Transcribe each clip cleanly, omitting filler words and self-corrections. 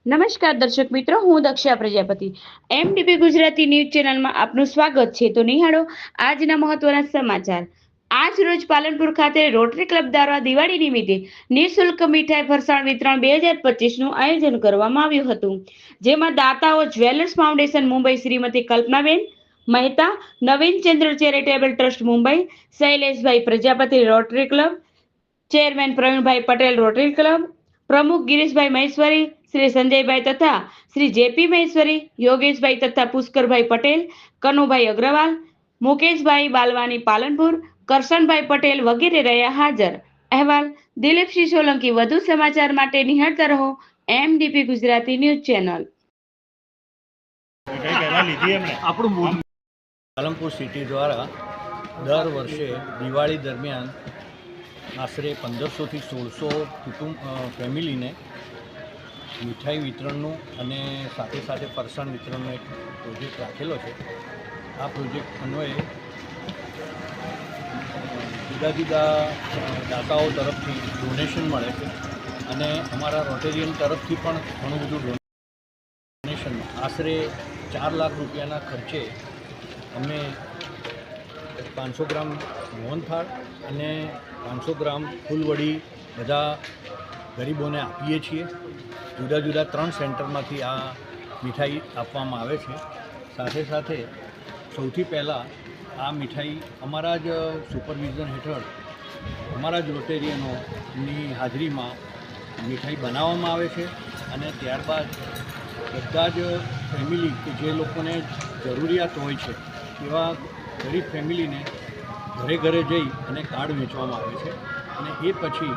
નમસ્કાર દર્શક મિત્રો, હું દક્ષા પ્રજાપતિ એમડીપી ગુજરાતી ન્યૂઝ ચેનલમાં આપનું સ્વાગત છે. તો નિહાળો આજના મહત્વના સમાચાર. આજ રોજ પાલનપુર ખાતે રોટરી ક્લબ દ્વારા દિવાળી નિમિત્તે નિઃશુલ્ક મીઠાઈ ફરસાણ વિતરણ 2025નું આયોજન કરવામાં આવ્યું હતું, જેમાં દાતાઓ jewellers foundation Mumbai Shrimati Kalpanaben Mehta, Navin Chandra charitable trust Mumbai, Shaileshbhai Prajapati rotary club, chairman Pravinbhai Patel rotary club, પ્રમુખ ગિરીશભાઈ મહેશ્વરી, શ્રી સંજયભાઈ તથા શ્રી જેપી મહેશ્વરી, યોગેશભાઈ તથા પુષ્કરભાઈ પટેલ, કનુભાઈ અગ્રવાલ, મુકેશભાઈ બાલવાની પાલનપુર, કરશનભાઈ પટેલ વગેરે રહ્યા હાજર. અહેવાલ દિલીપસિંહ સોલંકી. વધુ સમાચાર માટે નિહાળતા રહો MDP Gujarati news channel. Palanpur city દ્વારા દર વર્ષે દિવાળી દરમિયાન આશરે 1500થી 1600 ફેમિલીને મીઠાઈ વિતરણનું અને સાથે સાથે ફરસાણ વિતરણનો એક પ્રોજેક્ટ રાખેલો છે. આ પ્રોજેક્ટ અન્વયે જુદા જુદા દાતાઓ તરફથી ડોનેશન મળે છે અને અમારા રોટેરિયન તરફથી પણ ઘણું બધું ડોનેશન આશરે 4 લાખ રૂપિયાના ખર્ચે અમે 500 ગ્રામ મોહનથાળ અને 500 ગ્રામ ફૂલવડી બધા ગરીબોને આપીએ છીએ. જુદા જુદા 3 સેન્ટરમાંથી આ મીઠાઈ આપવામાં આવે છે. સાથે સાથે સૌથી પહેલાં આ મીઠાઈ અમારા જ સુપરવિઝન હેઠળ અમારા જ રોટેરિયનોની હાજરીમાં મીઠાઈ બનાવવામાં આવે છે અને ત્યારબાદ બધા જ ફેમિલી કે જે લોકોને જરૂરિયાત હોય છે એવા ગરીબ ફેમિલીને ઘરે ઘરે જઈ અને કાર્ડ વેચવામાં આવે છે અને એ પછી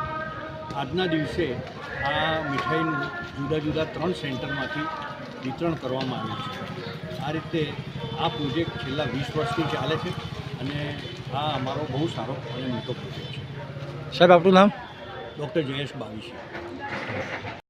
આજના દિવસે આ મીઠાઈનું જુદા જુદા 3 સેન્ટરમાંથી વિતરણ કરવામાં આવ્યું છે. આ રીતે આ પ્રોજેક્ટ છેલ્લા 20 વર્ષથી ચાલે છે અને આ અમારો બહુ સારો અને મોટો પ્રોજેક્ટ છે. સાહેબ, આપનું નામ? ડૉક્ટર જયેશ બાવીશી.